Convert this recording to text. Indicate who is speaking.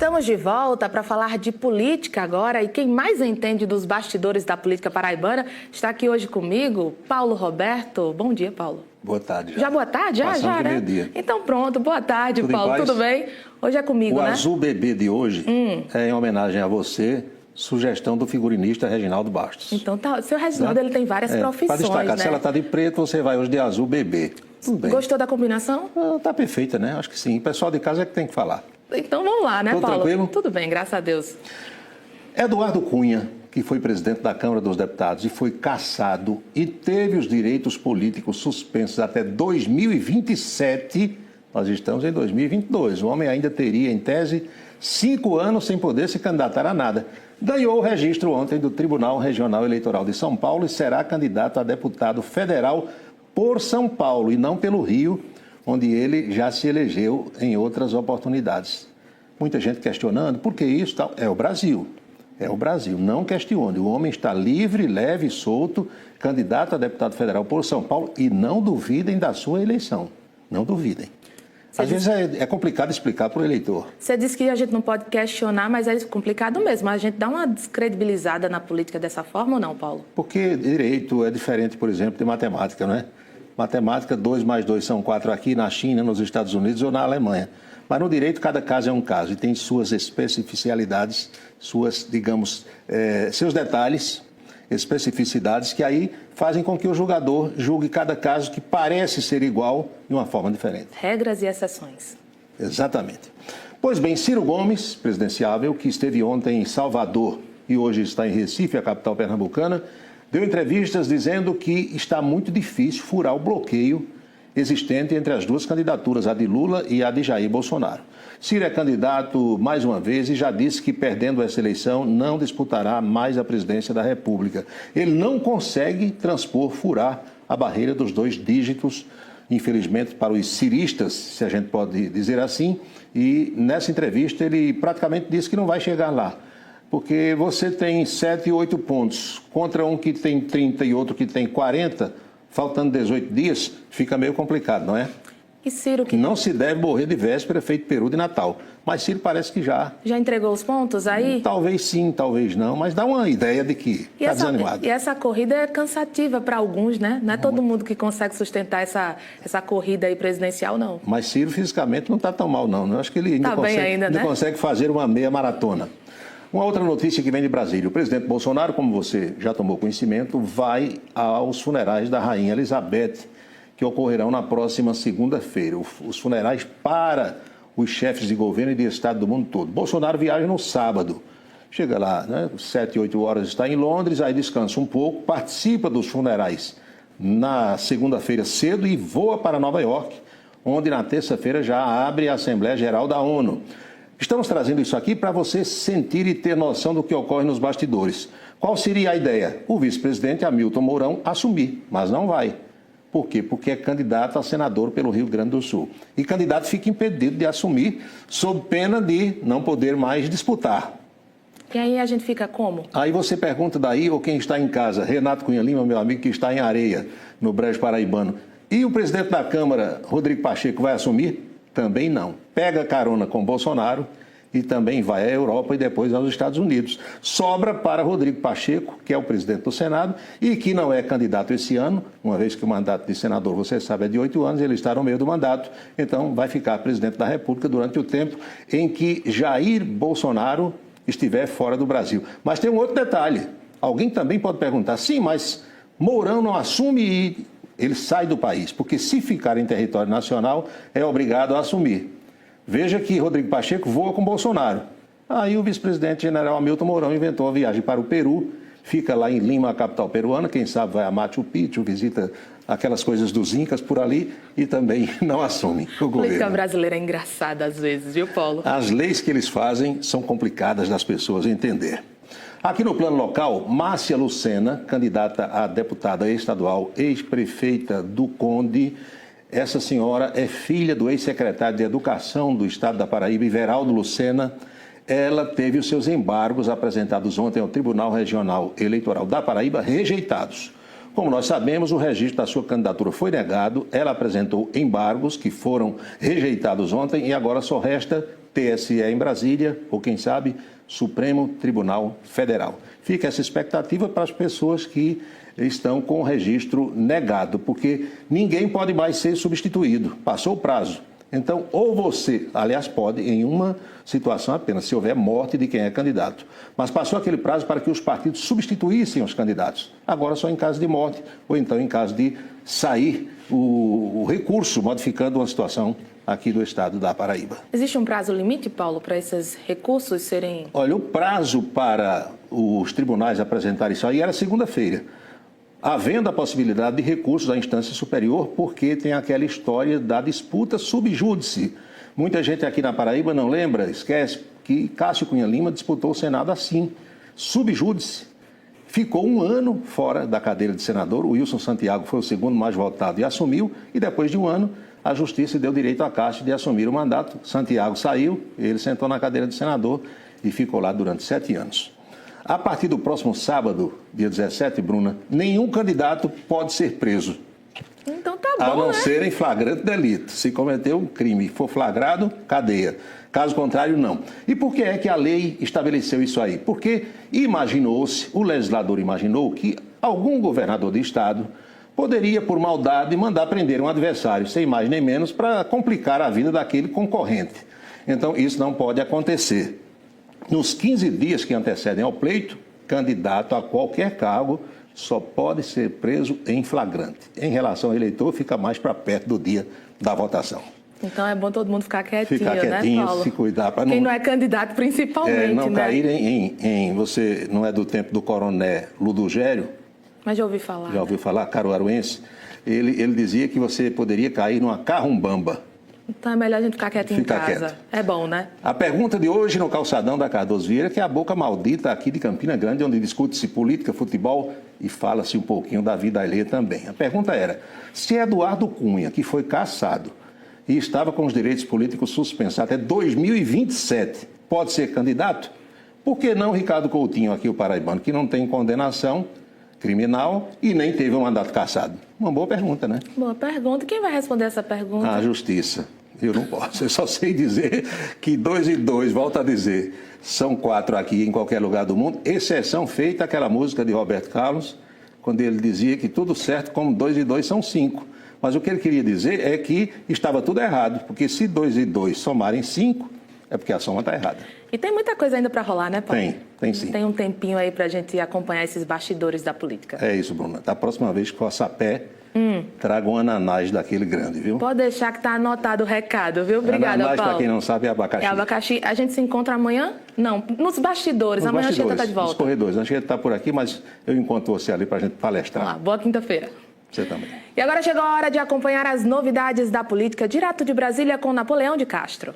Speaker 1: Estamos de volta para falar de política agora e quem mais entende dos bastidores da política paraibana está aqui hoje comigo, Paulo Roberto. Bom dia, Paulo.
Speaker 2: Boa tarde.
Speaker 1: Já boa tarde? Já, né?
Speaker 2: Meio-dia.
Speaker 1: Então pronto, boa tarde,
Speaker 2: Tudo
Speaker 1: Paulo. Tudo bem? Hoje é comigo, né?
Speaker 2: O Azul Bebê de hoje é em homenagem a você, sugestão do figurinista Reginaldo Bastos.
Speaker 1: Então tá, o seu Reginaldo ele tem várias profissões,
Speaker 2: para destacar,
Speaker 1: né?
Speaker 2: se ela está de preto, você vai hoje de azul bebê. Tudo bem.
Speaker 1: Gostou da combinação?
Speaker 2: Tá perfeita, né? Acho que sim. O pessoal de casa é que tem que falar.
Speaker 1: Então vamos lá, né,
Speaker 2: Tudo
Speaker 1: Paulo?
Speaker 2: tranquilo?
Speaker 1: Tudo bem, graças a Deus.
Speaker 2: Eduardo Cunha, que foi presidente da Câmara dos Deputados e foi cassado e teve os direitos políticos suspensos até 2027, nós estamos em 2022. O homem ainda teria, em tese, 5 anos sem poder se candidatar a nada. Ganhou o registro ontem do Tribunal Regional Eleitoral de São Paulo e será candidato a deputado federal por São Paulo e não pelo Rio, onde ele já se elegeu em outras oportunidades. Muita gente questionando, por que isso? Tal? É o Brasil. É o Brasil, não questione. O homem está livre, leve e solto, candidato a deputado federal por São Paulo e não duvidem da sua eleição. Não duvidem. Às vezes é complicado explicar para o eleitor.
Speaker 1: Você disse que a gente não pode questionar, mas é complicado mesmo. A gente dá uma descredibilizada na política dessa forma ou não, Paulo?
Speaker 2: Porque direito é diferente, por exemplo, de matemática, não é? Matemática, 2 mais 2 são 4 aqui na China, nos Estados Unidos ou na Alemanha. Mas no direito, cada caso é um caso e tem suas especificidades, suas, digamos, seus detalhes, especificidades que aí fazem com que o julgador julgue cada caso que parece ser igual de uma forma diferente.
Speaker 1: Regras e exceções.
Speaker 2: Exatamente. Pois bem, Ciro Gomes, presidenciável, que esteve ontem em Salvador e hoje está em Recife, a capital pernambucana, deu entrevistas dizendo que está muito difícil furar o bloqueio existente entre as duas candidaturas, a de Lula e a de Jair Bolsonaro. Ciro é candidato mais uma vez e já disse que, perdendo essa eleição, não disputará mais a presidência da República. Ele não consegue furar a barreira dos 2 dígitos, infelizmente, para os ciristas, se a gente pode dizer assim, e nessa entrevista ele praticamente disse que não vai chegar lá. Porque você tem 7, 8 pontos contra um que tem 30 e outro que tem 40, faltando 18 dias, fica meio complicado, não é?
Speaker 1: E Ciro que...
Speaker 2: Não se deve morrer de véspera, feito peru de Natal. Mas Ciro parece que já...
Speaker 1: Já entregou os pontos aí?
Speaker 2: Talvez sim, talvez não, mas dá uma ideia de que está desanimado.
Speaker 1: E essa corrida é cansativa para alguns, né? Não é todo mundo que consegue sustentar essa corrida aí presidencial, não.
Speaker 2: Mas Ciro fisicamente não está tão mal, não. Eu acho que ele ainda consegue fazer uma meia maratona. Uma outra notícia que vem de Brasília. O presidente Bolsonaro, como você já tomou conhecimento, vai aos funerais da Rainha Elizabeth, que ocorrerão na próxima segunda-feira. Os funerais para os chefes de governo e de Estado do mundo todo. Bolsonaro viaja no sábado. Chega lá, né, 7, 8 horas está em Londres, aí descansa um pouco, participa dos funerais na segunda-feira cedo e voa para Nova York, onde na terça-feira já abre a Assembleia Geral da ONU. Estamos trazendo isso aqui para você sentir e ter noção do que ocorre nos bastidores. Qual seria a ideia? O vice-presidente Hamilton Mourão assumir, mas não vai. Por quê? Porque é candidato a senador pelo Rio Grande do Sul. E candidato fica impedido de assumir, sob pena de não poder mais disputar.
Speaker 1: E aí a gente fica como?
Speaker 2: Aí você pergunta daí, ou quem está em casa, Renato Cunha Lima, meu amigo, que está em Areia, no Brejo Paraibano. E o presidente da Câmara, Rodrigo Pacheco, vai assumir? Também não. Pega carona com Bolsonaro e também vai à Europa e depois aos Estados Unidos. Sobra para Rodrigo Pacheco, que é o presidente do Senado e que não é candidato esse ano, uma vez que o mandato de senador, você sabe, é de 8 anos, ele está no meio do mandato, então vai ficar presidente da República durante o tempo em que Jair Bolsonaro estiver fora do Brasil. Mas tem um outro detalhe. Alguém também pode perguntar, sim, mas Mourão não assume e ele sai do país, porque se ficar em território nacional, é obrigado a assumir. Veja que Rodrigo Pacheco voa com Bolsonaro. Aí o vice-presidente general Hamilton Mourão inventou a viagem para o Peru, fica lá em Lima, a capital peruana, quem sabe vai a Machu Picchu, visita aquelas coisas dos incas por ali e também não assume o governo. A
Speaker 1: política brasileira é engraçada às vezes, viu, Paulo?
Speaker 2: As leis que eles fazem são complicadas das pessoas entender. Aqui no plano local, Márcia Lucena, candidata a deputada estadual, ex-prefeita do Conde. Essa senhora é filha do ex-secretário de Educação do Estado da Paraíba, Everaldo Lucena. Ela teve os seus embargos apresentados ontem ao Tribunal Regional Eleitoral da Paraíba rejeitados. Como nós sabemos, o registro da sua candidatura foi negado, ela apresentou embargos que foram rejeitados ontem e agora só resta TSE em Brasília, ou quem sabe, Supremo Tribunal Federal. Fica essa expectativa para as pessoas que estão com o registro negado, porque ninguém pode mais ser substituído, passou o prazo. Então, ou você, aliás, pode em uma situação apenas, se houver morte de quem é candidato. Mas passou aquele prazo para que os partidos substituíssem os candidatos. Agora só em caso de morte, ou então em caso de sair o recurso, modificando uma situação aqui do estado da Paraíba.
Speaker 1: Existe um prazo limite, Paulo, para esses recursos serem...
Speaker 2: Olha, o prazo para os tribunais apresentarem isso aí era segunda-feira, havendo a possibilidade de recursos à instância superior, porque tem aquela história da disputa subjúdice. Muita gente aqui na Paraíba não lembra, esquece, que Cássio Cunha Lima disputou o Senado assim, subjúdice. Ficou um ano fora da cadeira de senador, o Wilson Santiago foi o segundo mais votado e assumiu, e depois de um ano a Justiça deu direito a Cássio de assumir o mandato. Santiago saiu, ele sentou na cadeira de senador e ficou lá durante 7 anos. A partir do próximo sábado, dia 17, Bruna, nenhum candidato pode ser preso.
Speaker 1: Então tá bom,
Speaker 2: a não
Speaker 1: né?
Speaker 2: ser em flagrante delito. Se cometeu um crime e for flagrado, cadeia. Caso contrário, não. E por que é que a lei estabeleceu isso aí? Porque imaginou-se, o legislador imaginou que algum governador de estado poderia, por maldade, mandar prender um adversário, sem mais nem menos, para complicar a vida daquele concorrente. Então, isso não pode acontecer. Nos 15 dias que antecedem ao pleito, candidato a qualquer cargo só pode ser preso em flagrante. Em relação ao eleitor, fica mais para perto do dia da votação.
Speaker 1: Então é bom todo mundo ficar quietinho,
Speaker 2: Ficar quietinho,
Speaker 1: né, Paulo?
Speaker 2: se cuidar para
Speaker 1: Quem não é candidato, principalmente,
Speaker 2: não
Speaker 1: né?
Speaker 2: cair em... Você não é do tempo do coronel Ludogério?
Speaker 1: Mas já ouvi falar.
Speaker 2: Já ouviu falar? Caruaruense. Ele dizia que você poderia cair numa carrumbamba.
Speaker 1: Então é melhor a gente ficar quietinho em casa.
Speaker 2: Quieto.
Speaker 1: É bom, né?
Speaker 2: A pergunta de hoje no calçadão da Cardoso Vieira, que é a boca maldita aqui de Campina Grande, onde discute-se política, futebol e fala-se um pouquinho da vida alheia também. A pergunta era, se Eduardo Cunha, que foi cassado e estava com os direitos políticos suspensos até 2027, pode ser candidato? Por que não Ricardo Coutinho, aqui o paraibano, que não tem condenação criminal e nem teve um mandato cassado? Uma boa pergunta, né?
Speaker 1: Boa pergunta. Quem vai responder essa pergunta?
Speaker 2: A Justiça. Eu não posso. Eu só sei dizer que 2 e 2, volto a dizer, são 4 aqui em qualquer lugar do mundo, exceção feita aquela música de Roberto Carlos, quando ele dizia que tudo certo como 2 e 2 são 5. Mas o que ele queria dizer é que estava tudo errado, porque se 2 e 2 somarem 5, é porque a soma está errada.
Speaker 1: E tem muita coisa ainda para rolar, né, Paulo?
Speaker 2: Tem sim.
Speaker 1: Tem um tempinho aí para a gente acompanhar esses bastidores da política.
Speaker 2: É isso, Bruna. Da próxima vez que for a sapé, traga um ananás daquele grande, viu?
Speaker 1: Pode deixar que está anotado o recado, viu? Obrigada,
Speaker 2: ananás,
Speaker 1: Paulo.
Speaker 2: para quem não sabe, é abacaxi.
Speaker 1: É abacaxi. A gente se encontra amanhã? Não, nos bastidores. Amanhã a Anchieta está de volta.
Speaker 2: Nos corredores. A Anchieta está por aqui, mas eu encontro você ali para a gente palestrar.
Speaker 1: Vamos lá, boa quinta-feira.
Speaker 2: Você também.
Speaker 1: E agora chegou a hora de acompanhar as novidades da política direto de Brasília com Napoleão de Castro.